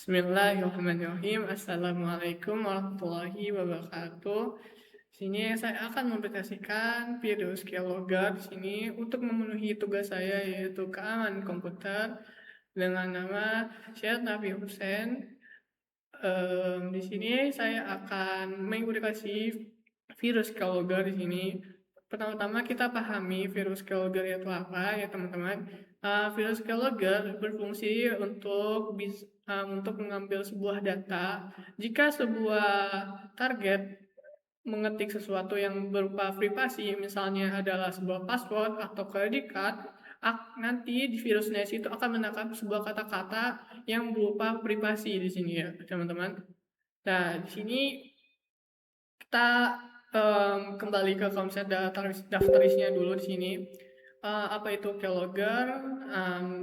Bismillahirrahmanirrahim. Assalamualaikum warahmatullahi wabarakatuh. Sini saya akan mempresentasikan virus keylogger di sini untuk memenuhi tugas saya yaitu keamanan komputer dengan nama Syed Nafi Hussein. Di sini saya akan mengikuti virus keylogger di sini. Pertama-tama kita pahami virus keylogger itu apa ya teman-teman. Virus keylogger berfungsi untuk mengambil sebuah data jika sebuah target mengetik sesuatu yang berupa privasi, misalnya adalah sebuah password atau credit card, nanti di virusnya itu akan menangkap sebuah kata-kata yang berupa privasi di sini ya teman-teman. Nah di sini kita kembali ke konsep daftar isinya dulu di sini. Apa itu keylogger,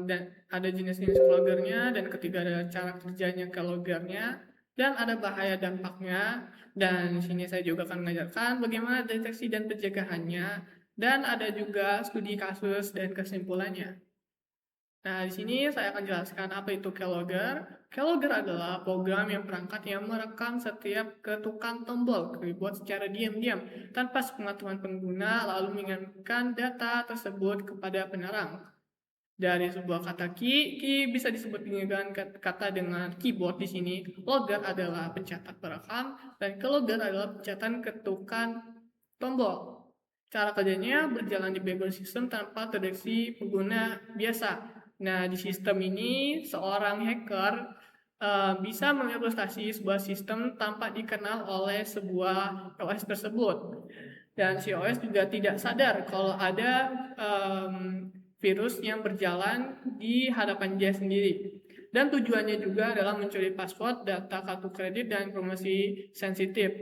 dan ada jenis-jenis keyloggernya, dan ketiga ada cara kerjanya keyloggernya, dan ada bahaya dampaknya, dan di sini saya juga akan mengajarkan bagaimana deteksi dan pencegahannya, dan ada juga studi kasus dan kesimpulannya. Nah, di sini saya akan jelaskan apa itu keylogger. Keylogger adalah program perangkat yang merekam setiap ketukan tombol keyboard secara diam-diam tanpa sepengetahuan pengguna lalu mengirimkan data tersebut kepada penerang. Dari sebuah kata key bisa disebut dengan kata dengan keyboard di sini. Logger adalah pencatat perekam dan keylogger adalah pencatatan ketukan tombol. Cara kerjanya berjalan di background system tanpa terdeteksi pengguna biasa. Nah, di sistem ini seorang hacker bisa mengimplementasi sebuah sistem tanpa dikenal oleh sebuah OS tersebut. Dan si OS juga tidak sadar kalau ada virus yang berjalan di hadapan dia sendiri. Dan tujuannya juga adalah mencuri password, data kartu kredit, dan informasi sensitif.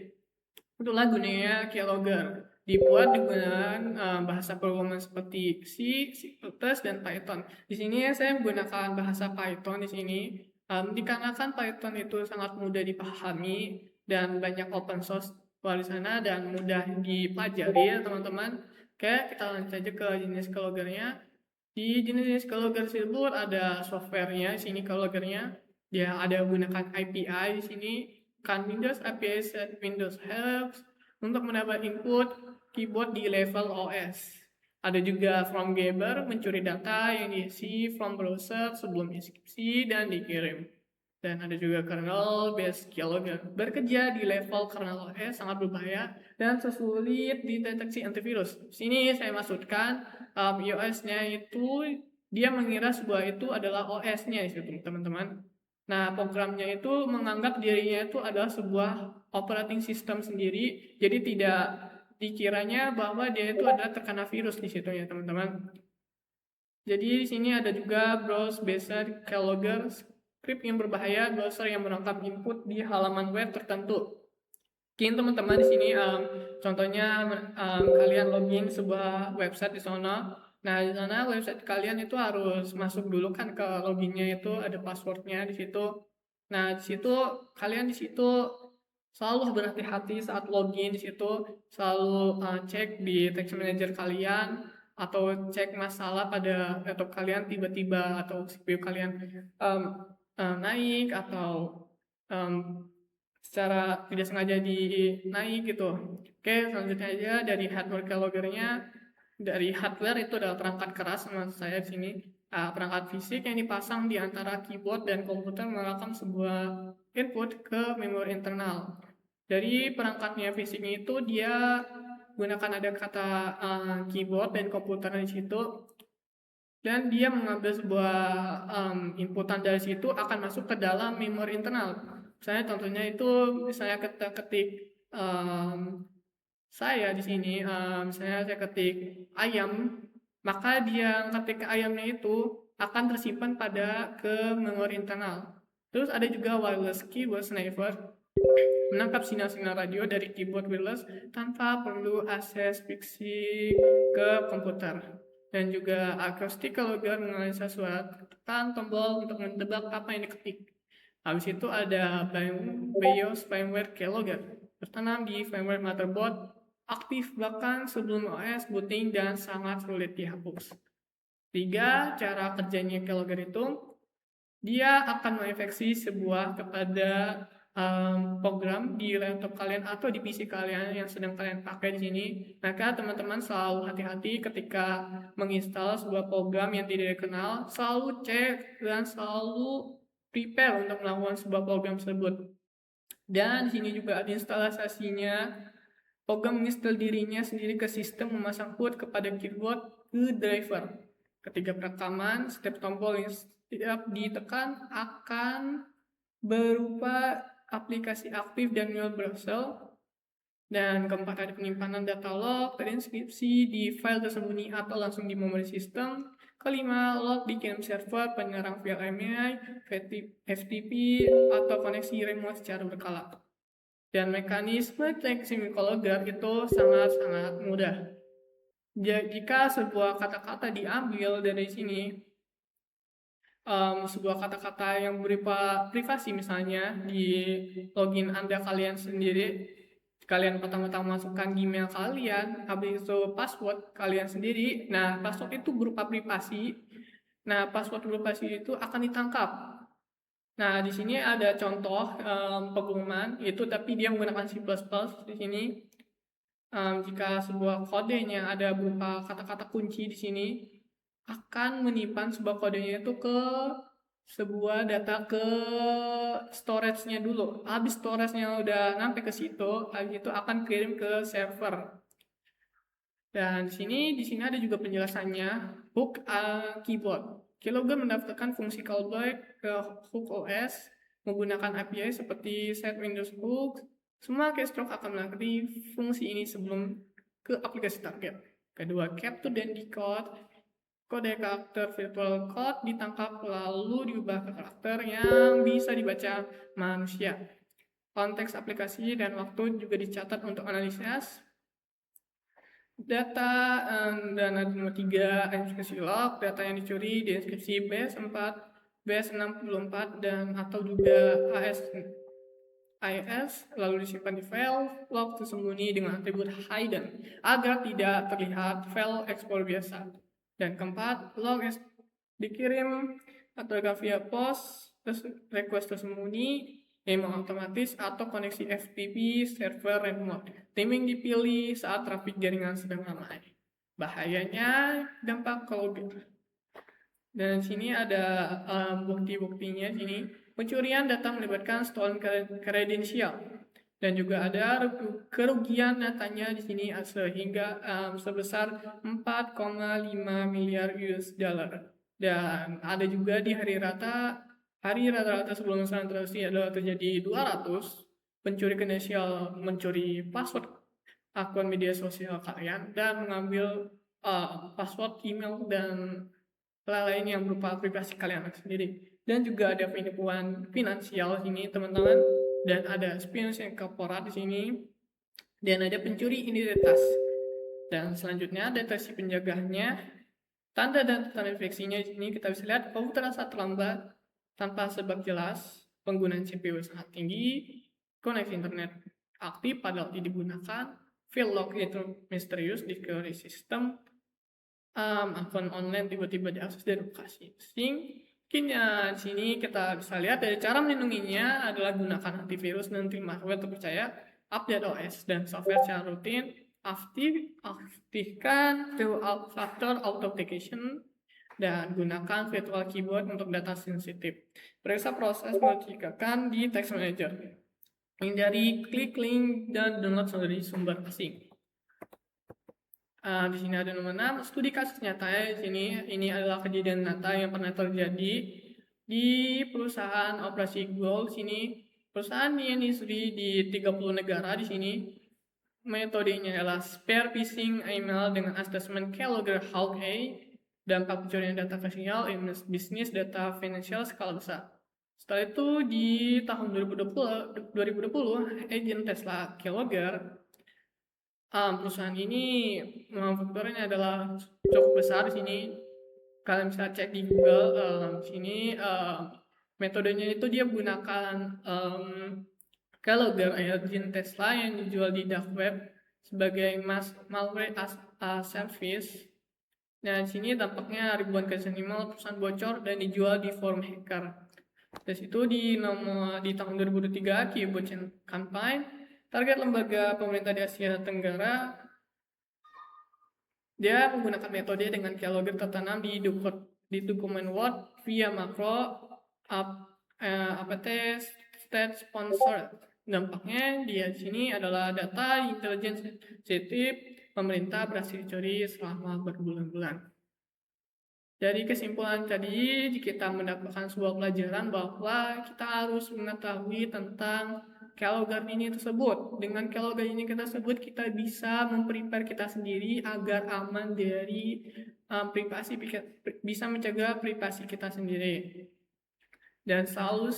Itulah gunanya keylogger. Dibuat digunakan bahasa programan seperti C, C++, dan Python. Di sini saya menggunakan bahasa Python di sini. Dikarenakan Python itu sangat mudah dipahami dan banyak open source di sana dan mudah dipelajari ya teman-teman. Oke, kita lanjut saja ke jenis keyloggernya. Di jenis keylogger tersebut ada softwarenya di sini keyloggernya. Dia ada menggunakan API di sini. Kan Windows API set Windows helps untuk mendapat input keyboard di level OS. Ada juga from Grabber mencuri data yang diisi from browser sebelum eksekusi dan dikirim. Dan ada juga kernel based keylogger. Bekerja di level kernel OS sangat berbahaya dan sesulit dideteksi antivirus. Sini saya maksudkan iOS-nya itu dia mengira sebuah itu adalah OS-nya itu teman-teman. Nah, programnya itu menganggap dirinya itu adalah sebuah operating system sendiri, jadi tidak dikiranya bahwa dia itu adalah terkena virus di situ ya teman-teman. Jadi di sini ada juga browse based keylogger, script yang berbahaya, browser yang menangkap input di halaman web tertentu. Mungkin teman-teman di sini contohnya kalian login sebuah website di sana. Nah, di sana website kalian itu harus masuk dulu kan ke loginnya itu ada passwordnya di situ. Nah, di situ kalian di situ selalu berhati-hati saat login di situ, selalu cek di text manager kalian atau cek masalah pada laptop kalian tiba-tiba atau CPU kalian naik atau secara tidak sengaja naik gitu. Oke, selanjutnya aja dari hardware keyloggernya. Dari hardware itu adalah perangkat keras maksud saya di sini. Perangkat fisik yang dipasang di antara keyboard dan komputer merekam sebuah input ke memori internal. Dari perangkatnya fisiknya itu dia gunakan ada kata keyboard dan komputer di situ, dan dia mengambil sebuah inputan dari situ akan masuk ke dalam memori internal. Misalnya contohnya itu misalnya kita ketik saya di sini misalnya saya ketik ayam, maka dia ketik ayamnya itu akan tersimpan pada ke memori internal. Terus ada juga wireless keyboard sniper, menangkap sinyal-sinyal radio dari keyboard wireless tanpa perlu akses fiksi ke komputer. Dan juga acoustic keylogger menganalisa suara tekan tombol untuk menebak apa yang diketik. Habis itu ada BIOS firmware keylogger, bertanam di firmware motherboard, aktif bahkan sebelum OS booting dan sangat sulit dihapus. 3. Cara kerjanya keylogger itu dia akan menginfeksi sebuah kepada program di laptop kalian atau di PC kalian yang sedang kalian pakai di sini. Maka teman-teman selalu hati-hati ketika menginstal sebuah program yang tidak dikenal, selalu cek dan selalu prepare untuk melakukan sebuah program tersebut. Dan di sini juga ada instalasinya. Program menginstal dirinya sendiri ke sistem, memasang hot kepada keyboard ke driver. Ketika perekaman, setiap tombol yang setiap ditekan akan berupa aplikasi aktif dan web browser. Dan keempat, ada penyimpanan data log, terinkripsi di file tersembunyi atau langsung di memori sistem. Kelima, log dikirim server penyerang VLANI, FTP, atau koneksi remote secara berkala. Dan mekanisme cek semicolon itu sangat-sangat mudah. Jika sebuah kata-kata diambil dari sini, sebuah kata-kata yang berupa privasi misalnya di login Anda kalian sendiri, kalian pertama-tama masukkan Gmail kalian, habis itu password kalian sendiri. Nah, password itu berupa privasi. Nah, password privasi itu akan ditangkap. Nah, di sini ada contoh pengumuman itu, tapi dia menggunakan C++ di sini. Jika sebuah kodenya ada berupa kata-kata kunci di sini, akan menyimpan sebuah kodenya itu ke sebuah data ke storage-nya dulu. Habis storage-nya udah sampai ke situ, habis itu akan kirim ke server. Dan di sini ada juga penjelasannya, hook keyboard. Keylogger mendaftarkan fungsi callback ke hook OS menggunakan API seperti set Windows hook. Semua keystroke akan mengikuti fungsi ini sebelum ke aplikasi target. Kedua, capture dan decode. Kode karakter virtual code ditangkap lalu diubah ke karakter yang bisa dibaca manusia. Konteks aplikasi dan waktu juga dicatat untuk analisis. Data dan ada nomor 3, inskripsi log, data yang dicuri di inskripsi base 4, base 64 dan atau juga AES lalu disimpan di file log tersembunyi dengan atribut hidden agar tidak terlihat file explorer biasa. Dan keempat, log dikirim atau via post request tersembunyi, email otomatis atau koneksi FTP server remote. Timing dipilih saat trafik jaringan sedang ramai. Bahayanya dampak kelompok. Dan sini ada bukti-buktinya sini. Pencurian data melibatkan stolen credential. Dan juga ada kerugian datanya di sini sehingga sebesar 4,5 miliar US dollar. Dan ada juga di hari rata-rata sebelum serangan terorisi adalah terjadi 200 pencuri kredensial mencuri password akun media sosial kalian dan mengambil password email dan lain yang berupa privasi kalian sendiri. Dan juga ada penipuan finansial sini teman-teman, dan ada espionage korporat di sini, dan ada pencuri identitas. Dan selanjutnya deteksi penjaganya, tanda dan tanda infeksinya di sini kita bisa lihat komputer sangat terlambat tanpa sebab jelas, penggunaan CPU sangat tinggi, koneksi internet aktif padahal tidak digunakan, file log itu misterius di query system, akun online tiba-tiba diakses dari lokasi asing. Mungkin di sini kita bisa lihat dari cara melindunginya adalah gunakan antivirus dan terima hardware terpercaya, update OS dan software secara rutin, aktifkan two-factor authentication, dan gunakan virtual keyboard untuk data sensitif. Periksa proses menceritakan di text manager. Hindari klik link dan download dari sumber asing. Di sini ada nomor 6, studi kasus nyata ya. Di sini ini adalah kejadian nyata yang pernah terjadi di perusahaan operasi Google. Di sini perusahaan ini studi di 30 negara. Di sini metodenya adalah spear phishing email dengan assessment keylogger Hawk A, dampak pencurian data finansial, bisnis data finansial skala besar. Setelah itu di tahun 2020 agent Tesla keylogger, perusahaan ini faktornya adalah cukup besar di sini. Kalian bisa cek di Google. Di sini metodenya itu dia menggunakan keylogger agent Tesla yang dijual di dark web sebagai malware as a service. Nah, di sini dampaknya ribuan kesan email perusahaan bocor dan dijual di forum hacker. Dari situ di tahun 2023 Keyword Campaign, target lembaga pemerintah di Asia Tenggara, dia menggunakan metode dengan keylogger tertanam di dokumen Word via makro apt state sponsor. Dampaknya di sini adalah data intelijen sensitif pemerintah berhasil dicuri selama berbulan-bulan. Dari kesimpulan tadi, kita mendapatkan sebuah pelajaran bahwa kita harus mengetahui tentang keylogger ini tersebut. Dengan keylogger ini kita bisa memprepare kita sendiri agar aman dari bisa mencegah privasi kita sendiri. Dan selalu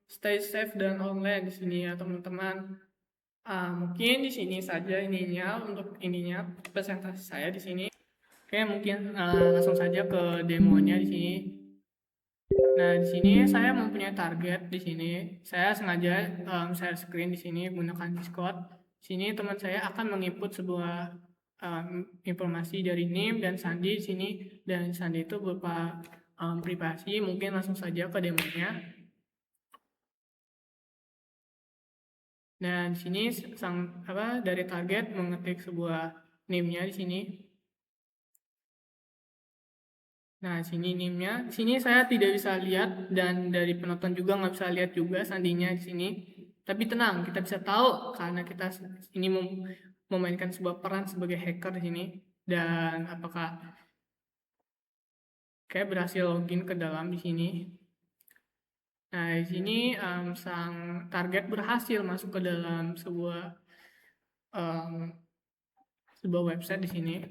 stay safe dan online di sini ya teman-teman. Mungkin di sini saja untuk presentasi saya di sini. Oke, mungkin langsung saja ke demonya di sini. Nah, di sini saya mempunyai target di sini. Saya sengaja share screen di sini menggunakan Discord. Di sini teman saya akan menginput sebuah informasi dari NIM dan sandi di sini, dan sandi itu berupa privasi. Mungkin langsung saja ke demonya. Nah, di sini dari target mengetik sebuah NIM-nya di sini. Nah, sini NIM-nya. Sini saya tidak bisa lihat dan dari penonton juga nggak bisa lihat juga sandinya di sini. Tapi tenang, kita bisa tahu karena kita ini memainkan sebuah peran sebagai hacker di sini. Dan apakah kayak berhasil login ke dalam di sini. Nah, di sini sang target berhasil masuk ke dalam sebuah website di sini.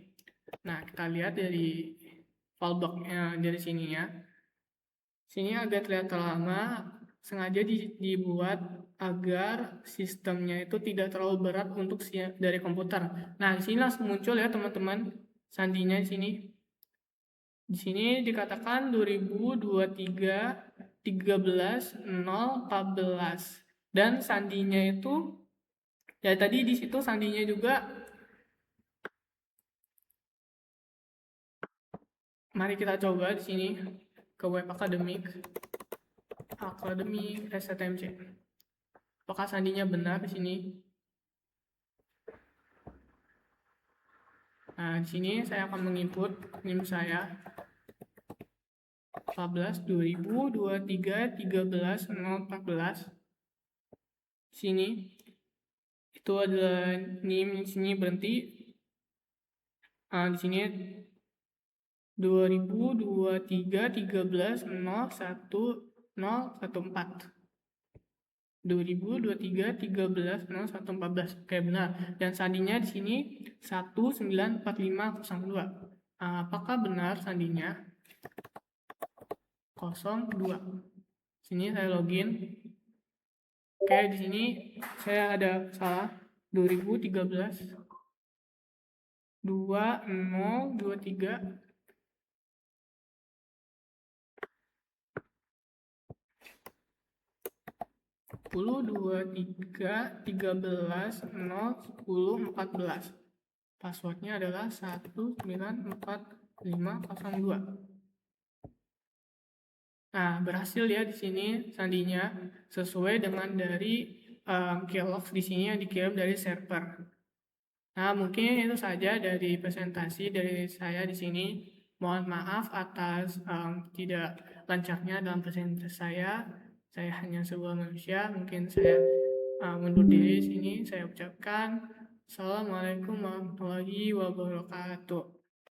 Nah, kita lihat dari fallback-nya dari sini ya. Sini agak terlihat lama, sengaja dibuat agar sistemnya itu tidak terlalu berat untuk dari komputer. Nah, di sini langsung muncul ya teman-teman sandinya di sini. Di sini dikatakan 2023 13 0 14 dan sandinya itu ya tadi di situ sandinya juga. Mari kita coba di sini ke web akademik STMC. Apakah sandinya benar di sini? Nah, di sini saya akan menginput NIM saya 14 2023 13 014. Sini itu adalah NIM, di sini berhenti. Di sini 2023 13 01 014. 2023 13 0114. Oke, benar. Dan sandinya di sini 194502. Apakah benar sandinya 02? Sini saya login. Oke, di sini saya ada salah. 2013 2023 23 13 0 10 14. Passwordnya adalah 194502. Nah, berhasil ya di sini sandinya sesuai dengan dari keylog di sini yang dikirim dari server. Nah, mungkin itu saja dari presentasi dari saya di sini. Mohon maaf atas tidak lancarnya dalam presentasi saya. Saya hanya sebuah manusia. Mungkin saya mundur diri sini. Saya ucapkan Assalamualaikum warahmatullahi wabarakatuh.